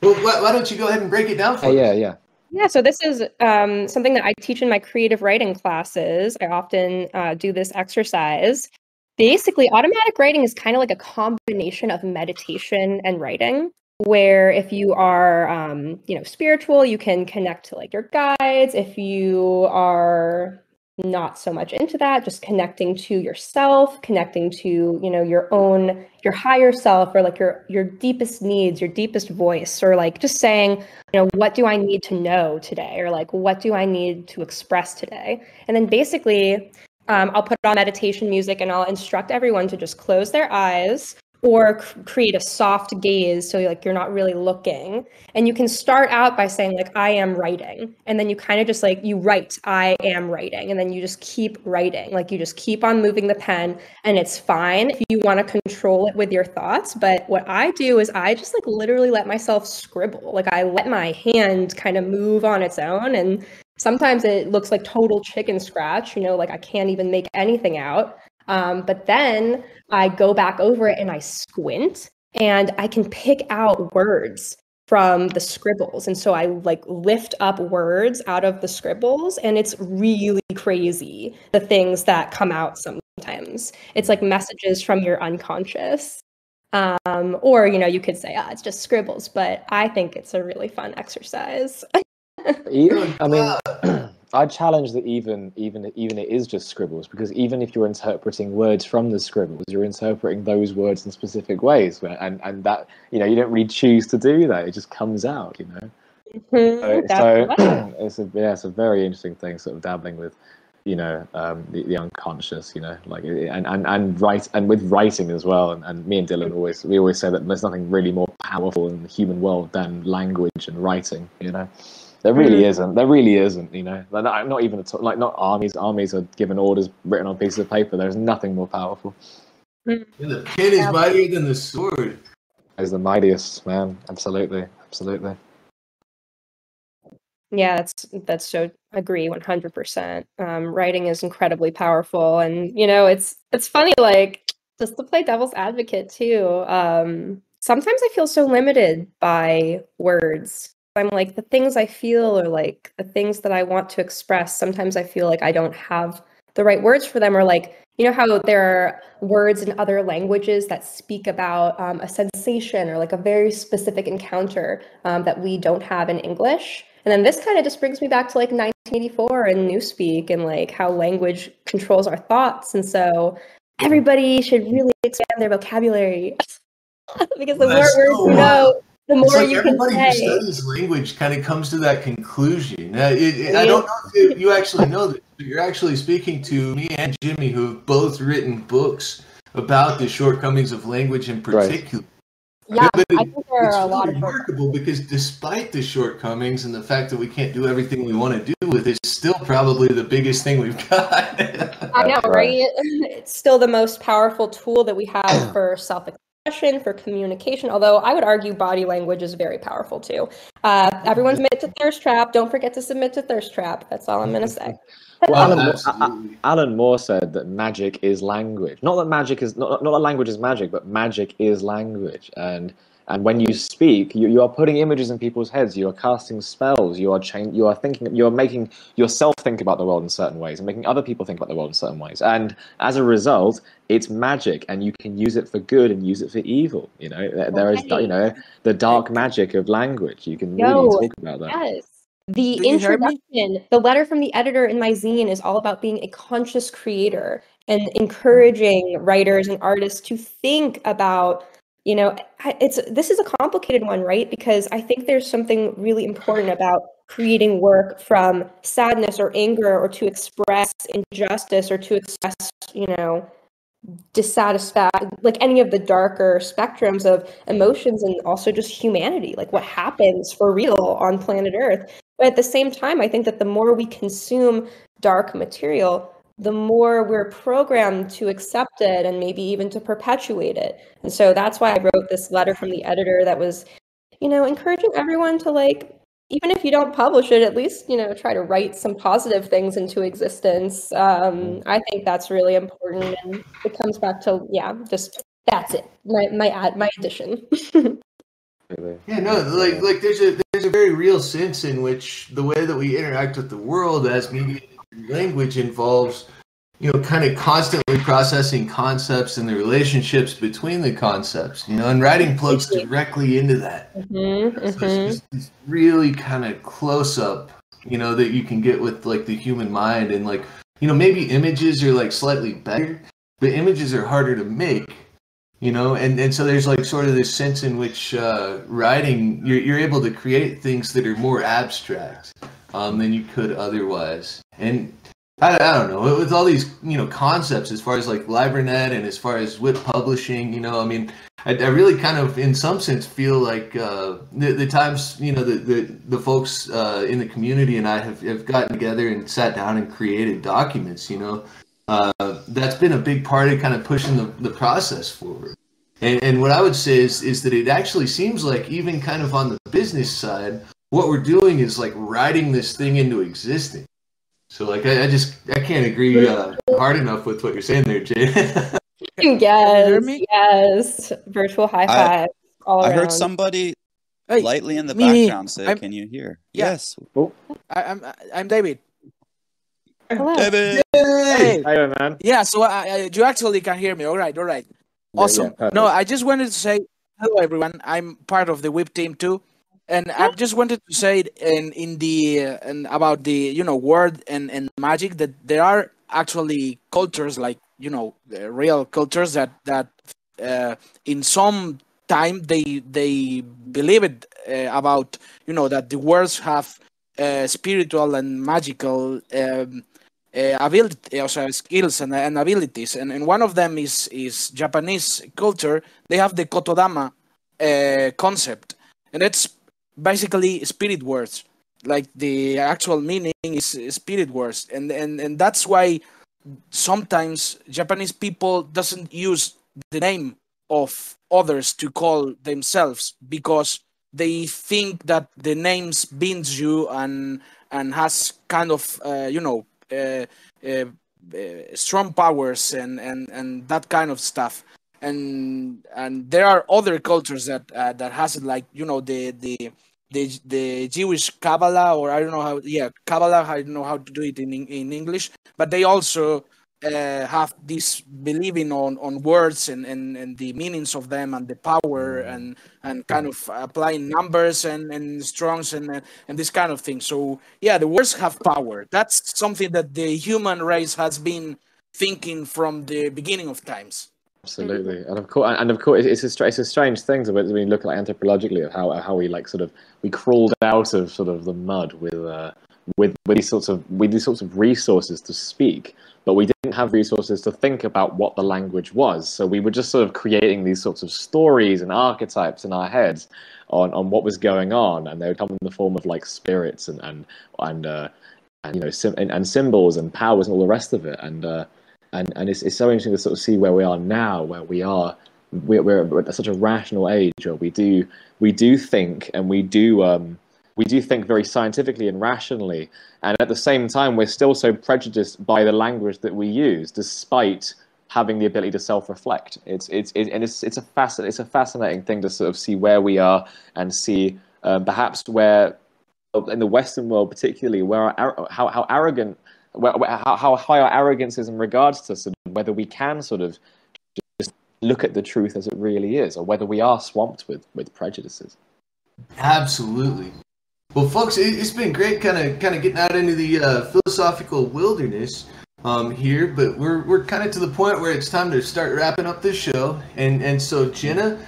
Well, why don't you go ahead and break it down for us? Yeah, so this is something that I teach in my creative writing classes. I often do this exercise. Basically, automatic writing is kind of like a combination of meditation and writing, where if you are, spiritual, you can connect to like your guides. If you are not so much into that, just connecting to yourself, connecting to, your higher self, or like your deepest needs, your deepest voice, or like just saying, what do I need to know today? Or like, what do I need to express today? And then basically, I'll put on meditation music and I'll instruct everyone to just close their eyes or create a soft gaze so like you're not really looking. And you can start out by saying like, I am writing. And then you kind of just like, you write, I am writing. And then you just keep writing. Like you just keep on moving the pen, and it's fine if you want to control it with your thoughts. But what I do is I just like literally let myself scribble. Like I let my hand kind of move on its own. And sometimes it looks like total chicken scratch, like I can't even make anything out. But then I go back over it and I squint and I can pick out words from the scribbles. And so I like lift up words out of the scribbles, and it's really crazy, the things that come out sometimes. It's like messages from your unconscious. Or, you could say, it's just scribbles, but I think it's a really fun exercise. I mean, I challenge that even it is just scribbles, because even if you're interpreting words from the scribbles, you're interpreting those words in specific ways, and that you don't really choose to do that; it just comes out, So it's a very interesting thing, sort of dabbling with the unconscious, like, and with writing as well. And me and Dylan always say that there's nothing really more powerful in the human world than language and writing. There really isn't. There really isn't. Not even like not armies. Armies are given orders written on pieces of paper. There's nothing more powerful. And the pen is mightier than the sword. Is the mightiest, man. Absolutely, absolutely. Yeah, that's so agree 100%. Writing is incredibly powerful, and it's funny, like, just to play devil's advocate too. Sometimes I feel so limited by words. I'm like, the things I feel, or like the things that I want to express, sometimes I feel like I don't have the right words for them, or like, how there are words in other languages that speak about a sensation or like a very specific encounter that we don't have in English. And then this kind of just brings me back to like 1984 and Newspeak, and like how language controls our thoughts. And so everybody should really expand their vocabulary because the more words you know, the more you can say. Everybody who studies language kind of comes to that conclusion. I don't know if you actually know that, but you're actually speaking to me and Jimmy, who have both written books about the shortcomings of language in particular. Right. Yeah, I think there are a lot of remarkable because despite the shortcomings and the fact that we can't do everything we want to do with it, it's still probably the biggest thing we've got. I know, right? It's still the most powerful tool that we have for self-expression, for communication, although I would argue body language is very powerful too. Everyone submit to Thirst Trap. Don't forget to submit to Thirst Trap. That's all I'm going to say. Well, Alan Moore said that magic is language. Not that magic is not that language is magic, but magic is language. And when you speak, you are putting images in people's heads. You are casting spells. You are thinking. You are making yourself think about the world in certain ways, and making other people think about the world in certain ways. And as a result, it's magic, and you can use it for good and use it for evil. There is the dark magic of language. You can really talk about that. Yes. The introduction, the letter from the editor in my zine is all about being a conscious creator and encouraging writers and artists to think about, this is a complicated one, right? Because I think there's something really important about creating work from sadness or anger, or to express injustice, or to express, dissatisfaction, like any of the darker spectrums of emotions, and also just humanity, like what happens for real on planet Earth. But at the same time, I think that the more we consume dark material, the more we're programmed to accept it and maybe even to perpetuate it. And so that's why I wrote this letter from the editor that was, encouraging everyone to, like, even if you don't publish it, at least, try to write some positive things into existence. I think that's really important. And it comes back to, just that's it. My addition. Yeah, no, like there's a very real sense in which the way that we interact with the world as mediated language involves, kind of constantly processing concepts and the relationships between the concepts, and writing plugs directly into that. So it's just this really kind of close up, that you can get with like the human mind, and like, maybe images are like slightly better, but images are harder to make. And so there's like sort of this sense in which writing, you're able to create things that are more abstract than you could otherwise. And I don't know, with all these, concepts as far as like Libernet and as far as WIP publishing, I really kind of, in some sense, feel like the times, the folks in the community and I have gotten together and sat down and created documents, that's been a big part of kind of pushing the process forward. And what I would say is that it actually seems like, even kind of on the business side, what we're doing is like writing this thing into existence. So like I can't agree hard enough with what you're saying there, Jay. Yes. Virtual high five all around. I heard somebody lightly in the background say, "Can you hear?" Yeah. Yes. Oh. I'm David. Hello. David. Hey. Hi, man. Yeah, so you actually can hear me. All right. Awesome. Yeah, no, I just wanted to say hello, everyone. I'm part of the WIP team too, and I just wanted to say about the word and magic, that there are actually cultures, like real cultures that in some time they believe it about that the words have spiritual and magical ability, also skills and abilities, and one of them is Japanese culture. They have the kotodama concept, and it's basically spirit words. Like the actual meaning is spirit words, and that's why sometimes Japanese people doesn't use the name of others to call themselves because they think that the names binds you and has kind of strong powers and that kind of stuff. And there are other cultures that has it, like the Jewish Kabbalah, or I don't know how. Yeah, Kabbalah. I don't know how to do it in English, but they also have this believing on words and the meanings of them and the power and kind of applying numbers and strongs and this kind of thing. So yeah, the words have power. That's something that the human race has been thinking from the beginning of times. Absolutely, and of course, it's a strange thing to when you look at anthropologically of how we we crawled out of sort of the mud with these sorts of resources to speak, but we didn't have resources to think about what the language was. So we were just sort of creating these sorts of stories and archetypes in our heads on what was going on, and they would come in the form of like spirits and symbols and powers and all the rest of it. And it's so interesting to sort of see where we are now, where we're at such a rational age, where we do think, and we do think very scientifically and rationally, and at the same time we're still so prejudiced by the language that we use, despite having the ability to self-reflect. It's a fascinating thing to sort of see where we are and see perhaps where in the Western world particularly how arrogant. How high our arrogance is in regards to sort of whether we can sort of just look at the truth as it really is, or whether we are swamped with prejudices. Absolutely. Well, folks, it's been great kind of getting out into the philosophical wilderness here, but we're kind of to the point where it's time to start wrapping up this show. And so, Jenna,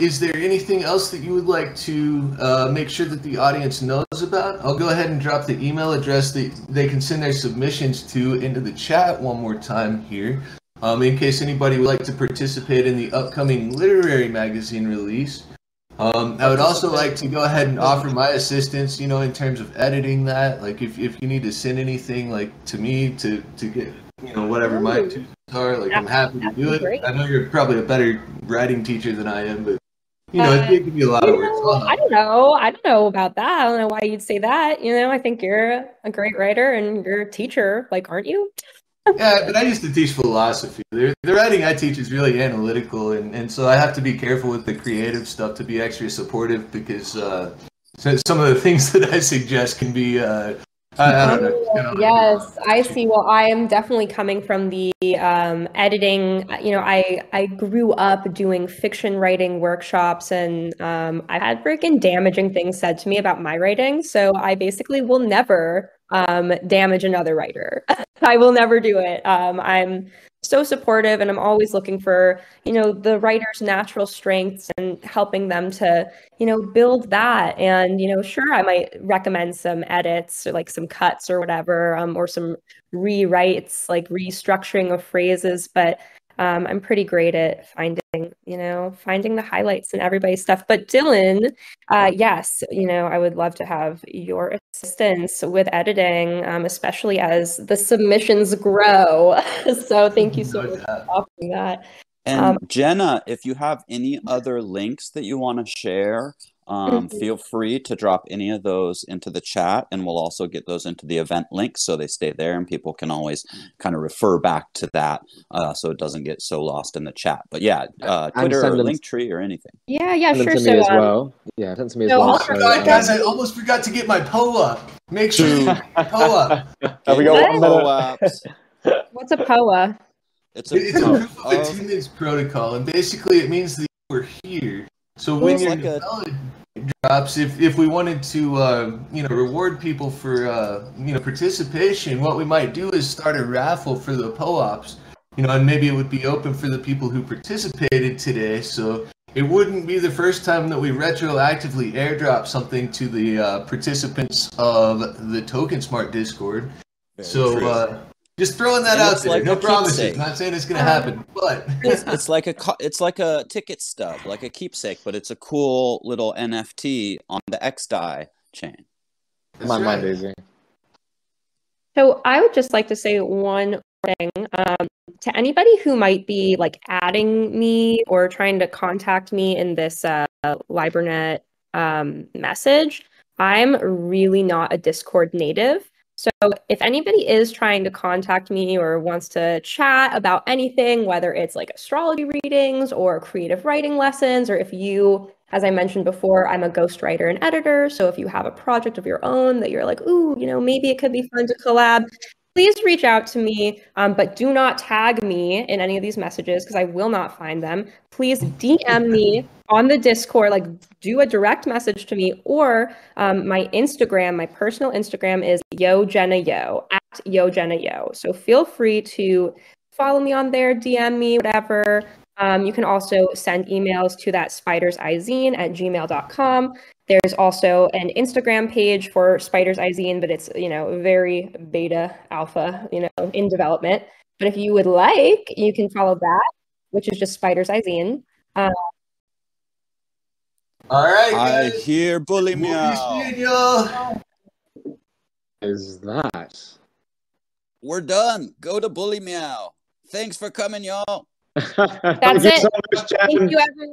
is there anything else that you would like to make sure that the audience knows about? I'll go ahead and drop the email address that they can send their submissions to into the chat one more time here, in case anybody would like to participate in the upcoming literary magazine release. I would also like to go ahead and offer my assistance, in terms of editing that. Like if you need to send anything like to me to get whatever my tunes are, like I'm happy to do it. Great. I know you're probably a better writing teacher than I am, but it can be a lot of work. I don't know about that. I don't know why you'd say that. I think you're a great writer and you're a teacher, aren't you? Yeah, but I used to teach philosophy. The writing I teach is really analytical, and so I have to be careful with the creative stuff to be extra supportive, because some of the things that I suggest can be I don't know. Yes, I see. Well, I am definitely coming from the editing. I grew up doing fiction writing workshops, and I had freaking damaging things said to me about my writing. So I basically will never damage another writer. I will never do it. I'm so supportive, and I'm always looking for, the writer's natural strengths and helping them to, build that. And, sure, I might recommend some edits or like some cuts or whatever, or some rewrites, like restructuring of phrases. But I'm pretty great at finding the highlights in everybody's stuff. But Dylan, yes, I would love to have your assistance with editing, especially as the submissions grow. So thank you so much for offering that. And Jenna, if you have any other links that you want to share, feel free to drop any of those into the chat, and we'll also get those into the event links so they stay there and people can always kind of refer back to that, so it doesn't get so lost in the chat. But yeah, Twitter or Linktree or anything. Yeah, sure. Send them to me as well. Yeah, send to me as well. Guys, I almost forgot to get my POA. Make sure you get my POA. Have we got one minute? What's a POA? It's a proof of attendance protocol, and basically it means that you were here. So when your knowledge drops, if we wanted to, reward people for, participation, what we might do is start a raffle for the POAPs, and maybe it would be open for the people who participated today. So it wouldn't be the first time that we retroactively airdrop something to the participants of the TokenSmart Discord. So just throwing that out there. Like no promises. Not saying it's going to happen, but it's like a ticket stub, like a keepsake, but it's a cool little NFT on the XDAI chain. My mind is easy. So I would just like to say one thing to anybody who might be like adding me or trying to contact me in this Libernet message. I'm really not a Discord native. So if anybody is trying to contact me or wants to chat about anything, whether it's like astrology readings or creative writing lessons, or if you, as I mentioned before, I'm a ghostwriter and editor. So if you have a project of your own that you're like, ooh, you know, maybe it could be fun to collab, please reach out to me, but do not tag me in any of these messages because I will not find them. Please DM me on the Discord, like do a direct message to me, or my Instagram, my personal Instagram is YoJennaYo, at YoJennaYo. So feel free to follow me on there, DM me, whatever. You can also send emails to that spiderseyezine@gmail.com. There's also an Instagram page for Spiders Eyezine, but it's, you know, very beta alpha, you know, in development. But if you would like, you can follow that, which is just Spiders Eyezine. All right, guys. I hear bully meow. Is that? We're done. Go to bully meow. Thanks for coming, y'all. That's it. So much, Thank you, everyone.